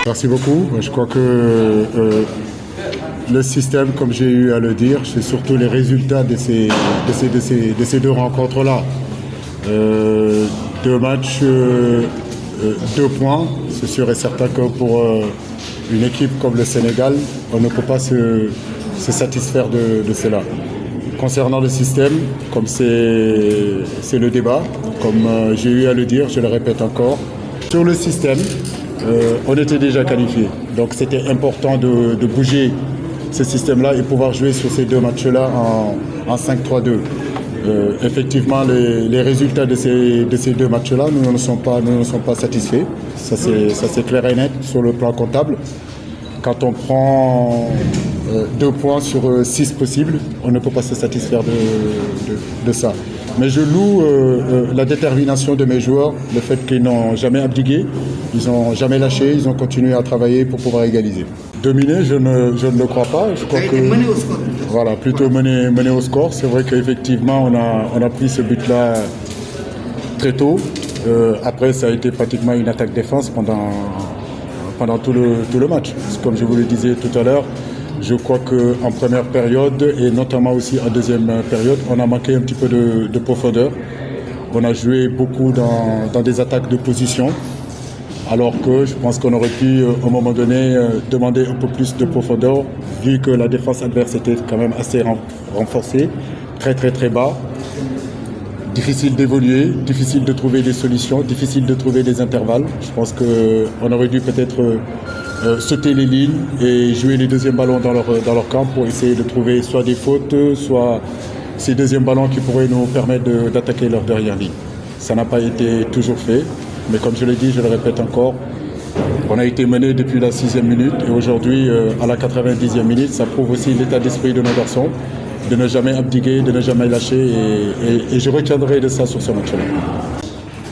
Merci beaucoup. Je crois que le système, comme j'ai eu à le dire, c'est surtout les résultats de ces deux rencontres-là. Deux matchs, 2 points. C'est sûr et certain que pour une équipe comme le Sénégal, on ne peut pas se satisfaire de cela. Concernant le système, comme c'est le débat, comme j'ai eu à le dire, je le répète encore, sur le système, on était déjà qualifié. Donc c'était important de bouger ce système-là et pouvoir jouer sur ces deux matchs-là en 5-3-2. Effectivement, les résultats de ces deux matchs-là, nous ne sommes pas satisfaits. Ça c'est clair et net sur le plan comptable. Quand on prend 2 points sur 6 possibles, on ne peut pas se satisfaire de ça. Mais je loue la détermination de mes joueurs, le fait qu'ils n'ont jamais abdigué, ils n'ont jamais lâché, ils ont continué à travailler pour pouvoir égaliser. Dominer, je ne le crois pas. Je crois que mené au score. Voilà, plutôt mené au score. C'est vrai qu'effectivement, on a pris ce but-là très tôt. Après, ça a été pratiquement une attaque-défense pendant tout le match. Comme je vous le disais tout à l'heure, je crois qu'en première période et notamment aussi en deuxième période, on a manqué un petit peu de profondeur. On a joué beaucoup dans des attaques de position, alors que je pense qu'on aurait pu, à un moment donné, demander un peu plus de profondeur, vu que la défense adverse était quand même assez renforcée, très bas. Difficile d'évoluer, difficile de trouver des solutions, difficile de trouver des intervalles. Je pense qu'on aurait dû peut-être sauter les lignes et jouer les deuxièmes ballons dans leur camp pour essayer de trouver soit des fautes, soit ces deuxièmes ballons qui pourraient nous permettre d'attaquer leur derrière ligne. Ça n'a pas été toujours fait, mais comme je l'ai dit, je le répète encore, on a été mené depuis la 6e minute et aujourd'hui, à la 90e minute, ça prouve aussi l'état d'esprit de nos garçons, de ne jamais abdiguer, de ne jamais lâcher et je retiendrai de ça sur ce match-là.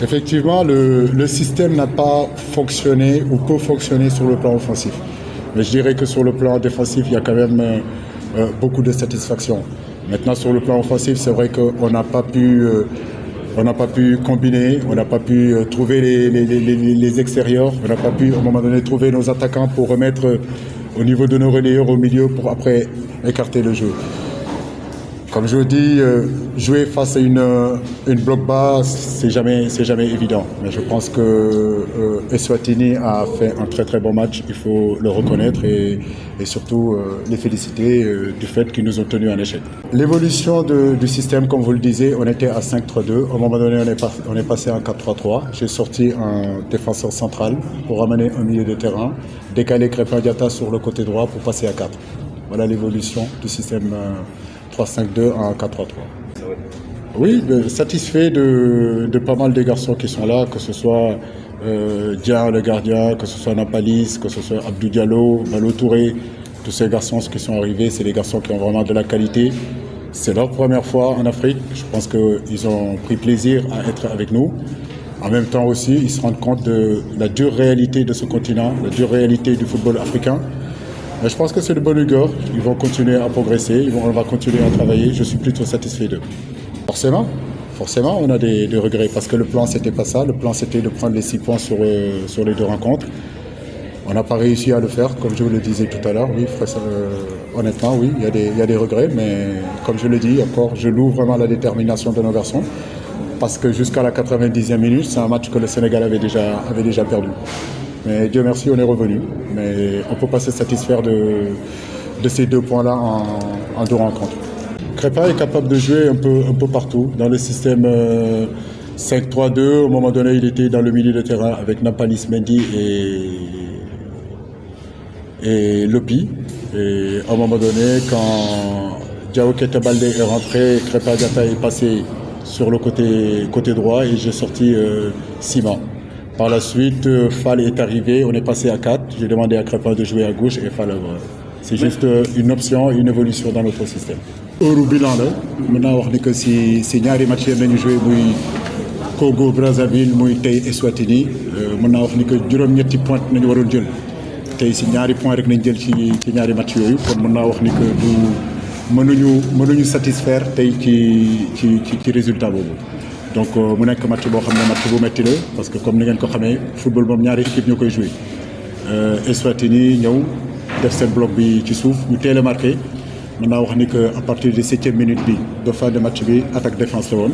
Effectivement, le système n'a pas fonctionné ou peut fonctionner sur le plan offensif. Mais je dirais que sur le plan défensif, il y a quand même beaucoup de satisfaction. Maintenant, sur le plan offensif, c'est vrai qu'on n'a pas pu combiner, on n'a pas pu trouver les extérieurs, on n'a pas pu, à un moment donné, trouver nos attaquants pour remettre au niveau de nos relayeurs au milieu pour après écarter le jeu. Comme je vous dis, jouer face à une bloc bas, c'est jamais évident. Mais je pense que Eswatini a fait un très bon match. Il faut le reconnaître et surtout les féliciter du fait qu'ils nous ont tenus en échec. L'évolution du système, comme vous le disiez, on était à 5-3-2. Au moment donné, on est passé en 4-3-3. J'ai sorti un défenseur central pour ramener un milieu de terrain, décaler Crépin Diatta sur le côté droit pour passer à 4. Voilà l'évolution du système 3-5-2 en 4-3-3. Oui, satisfait de pas mal des garçons qui sont là, que ce soit Dia le gardien, que ce soit Nampalis, que ce soit Abdou Diallo, Malo Touré. Tous ces garçons qui sont arrivés, c'est des garçons qui ont vraiment de la qualité. C'est leur première fois en Afrique. Je pense qu'ils ont pris plaisir à être avec nous. En même temps aussi, ils se rendent compte de la dure réalité de ce continent, la dure réalité du football africain. Mais je pense que c'est de bonne augure. Ils vont continuer à progresser, on va continuer à travailler. Je suis plutôt satisfait d'eux. Forcément, on a des regrets parce que le plan, c'était pas ça. Le plan, c'était de prendre les 6 points sur les 2 rencontres. On n'a pas réussi à le faire, comme je vous le disais tout à l'heure. Oui, honnêtement, oui, il y a des regrets. Mais comme je le dis, encore, je loue vraiment la détermination de nos garçons. Parce que jusqu'à la 90e minute, c'est un match que le Sénégal avait déjà perdu. Mais Dieu merci, on est revenu. Mais on ne peut pas se satisfaire de ces 2 points-là en 2 rencontres. Crépin est capable de jouer un peu partout. Dans le système 5-3-2, au moment donné, il était dans le milieu de terrain avec Nampalis Mendy et Lopi. Et à un moment donné, quand Diao Keita-Baldé est rentré, Crépin Diatta est passé sur le côté droit et j'ai sorti Sima. Par la suite, Fall est arrivé, on est passé à 4. J'ai demandé à Crépin de jouer à gauche et Fall à droite. C'est juste une option, une évolution dans notre système. Au bilan, mën naa wax ni que si ñaari match yi nañu joué muy Congo Brazzaville muy tey Eswatini mën naa wax ni que juróom-ñetti point nañu waroon jël tey si ñaari point rek nañ jël ci ñaari match yooyu kon mën naa wax ni que mënuñu satisfaire tey ci résultat boobu. Donc mu nekk match boo xam ne match bu metti la parce que comme ni ngeen ko xamee football moom ñaari équipe ñoo koy joué Eswatini ñëw def seen bloc bi ci suuf ñu teel a marqué mën naa wax ni que à partir de 7e minute bi ba fin de match bi attaque défense la woon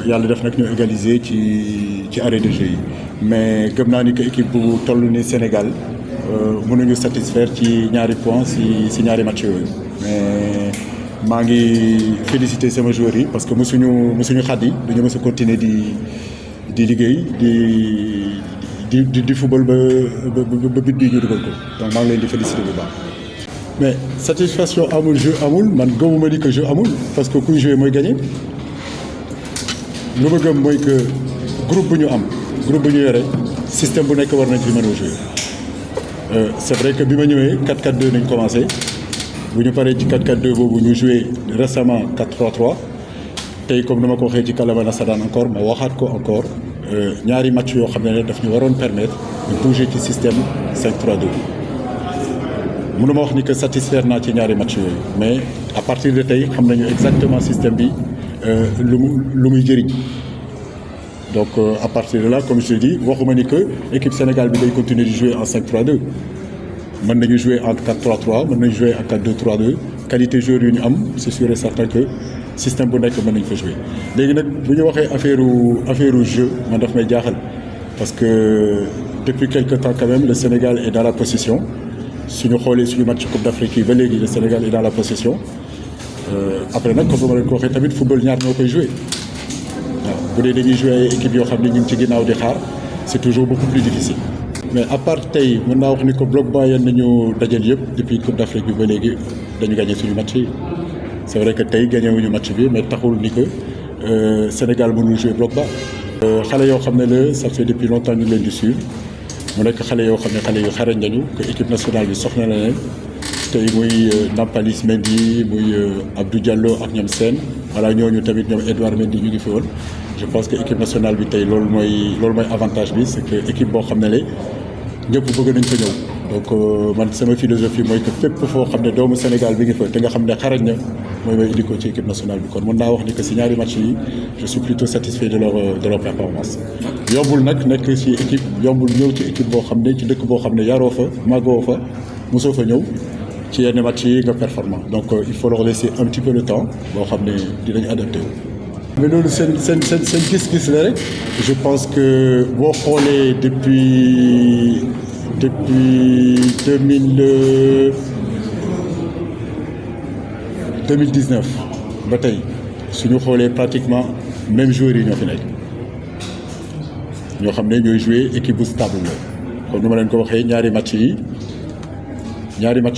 yàlla def nag ñu égaliser ci arrêt de jeu yi mais gëm naa ni que équipe bu toll ni Sénégal mënuñu satisfaire ci ñaari points si ñaari match yooyu mais maa ngi féliciter sama joueurs yi parce que mësuñu xaddi dañu mës a continuer di liggéey di football ba bit bii ñu dugal ko donc maa ngi leen di féliciter bu baax. mais satisfaction amul jeu amul man gëmuma ni que jeu amul parce que kuy jouer mooy gagner lu ma gëm mooy que groupe bu ñu am groupe bu ñu yore système bu nekk war nañ fi mën a jouer c'est vrai que bi ma ñëwee 4-4-2 nañ commencé bu ñu paree ci 4-4-2 boobu ñu joué récemment 4-3-3 tey comme ni ma ko waxee ci kàllaama nasaraan encore ma waxaat ko encore ñaari match yoo xam ne daf ñu waroon permettre de bouger ci système 5-3-2 mënuma wax ni que satisfaire naa ci ñaari match yooyu mais à partir de tey xam nañu exactement système bi lu muy jëriñ donc à partir de là comme je te dis waxuma ni que équipe Sénégal bi day continuer di jouer en 5-3-2 mën nañu jouer en 4-3-3 mën nañu jouer en 4-2-3-2 qualité joueur yu ñu am c'est sûr et certain que système bu nekk mën nañu fa jouer léegi nag bu ñu waxee affaire jeu man daf may jaaxal parce que depuis quelque temps quand même le Sénégal est dans la possession suñu xoolee suñu match Coupe d'Afrique yi ba léegi le Sénégal est dans la possession après nag comme ma leen ko waxee tamit football ñaar ñoo koy jouer waaw bu dee dañuy jouer ay équipes yoo xam ne ñu ngi ci ginnaaw di xaar c'est toujours beaucoup plus difficile. mais à part tey mën naa wax ni que bloc bas yenn nañu dajal yëpp depuis Coupe d'Afrique bi ba léegi dañu gagné suñu match yi c'est vrai que tey gagné wuñu match bi mais taxul ni que Sénégal mënul jouer bloc bas. xale yoo xam ne la ça fait depuis longtemps ñu leen di suivre mu nekk xale yoo xam ne xale yu xarañ lañu que équipe nationale bi soxla na leen tey muy Nampalys Mendy muy Abdou Diallo ak ñoom Sène voilà ñooñu tamit ñoom Edouard Mendy ñu ngi fi woon. je pense que équipe nationale bi tey loolu mooy avantage bi c'est que équipe boo xam ne la ñëpp bëgg nañ fa ñëw donc man sama philosophie mooy que fépp foo xam ne doomu Sénégal bi ngi fa te nga xam ne xarañ na mooy may indi ko ci équipe nationale bi kon mën naa wax ni que si ñaari match yi je suis plutôt satisfait de leur performance. yombul nag nekk ci équipe yombul ñëw ci équipe boo xam ne ci dëkk boo xam ne yaroo fa màggoo fa mosoo fa ñëw ci yenn match yi nga performant donc il faut leur laisser un petit peu le temps boo xam ne dinañ adapté wu. mais loolu seen gis-gis la rek je pense que boo xoolee depuis 2019 ba tey suñu xoolee pratiquement même joueurs yi ñoo fi nekk ñoo xam ne ñooy jouer équipe bu stable la comme ni ma leen ko waxee ñaari match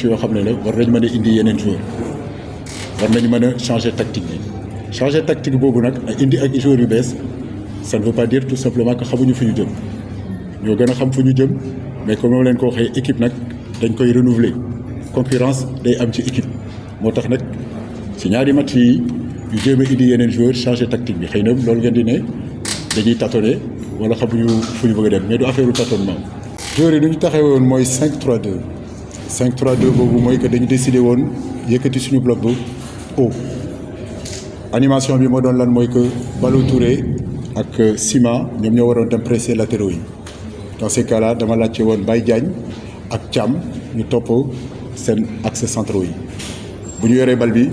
yoo xam ne la war nañ mën a indi yeneen joueurs war nañ mën a changer tactique bi. changer tactique boobu nag indi ak joueurs yu bees ça ne veut pas dire tout simplement que xamuñu fu ñu jëm ñoo gën a xam fu ñu jëm mais comme ni ma leen ko waxee équipe nag dañ koy renouveler concurrence day am ci équipe moo tax nag ci ñaari match yi ñu jéem a indi yeneen joueurs changer tactique bi xëy na loolu ngeen di ne dañuy tâtonner wala xamuñu fu ñu bëgg a dem mais du affaire tâtonnement. joueurs yi nu ñu taxawee woon mooy 5-3-2 5-3-2 boobu mooy que dañu décidé woon yëkkati suñu bloc bu haut. animation bi moo doon lan mooy que Ballo Touré ak Sima ñoom ñoo waroon dem presser latéraux yi dans ces cas-là dama laajte woon Baye Diagne ak Thiam ñu topp seen axe centraux yi bu ñu yoree bal bi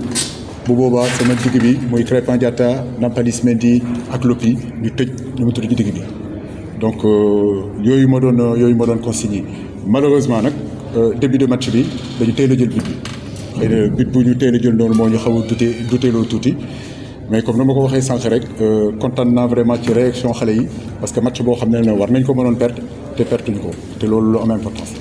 bu boobaa sama digg bi mooy Krépin Diatta Nampalys Mendy ak Lopy ñu tëj ñu mu tudd ci digg bi donc yooyu ma doon consigné malheureusement nag début de match bi dañu teel a jël but bi xëy na but bu ñu teel a jël noonu moo ñu xaw a duteeloo tuuti mais comme na ma ko waxee sànq rek kontaan naa vraiment ci réaction xale yi parce que match boo xam ne war nañ ko mënoon perdre te pertuñ ko te loolu lu am importance.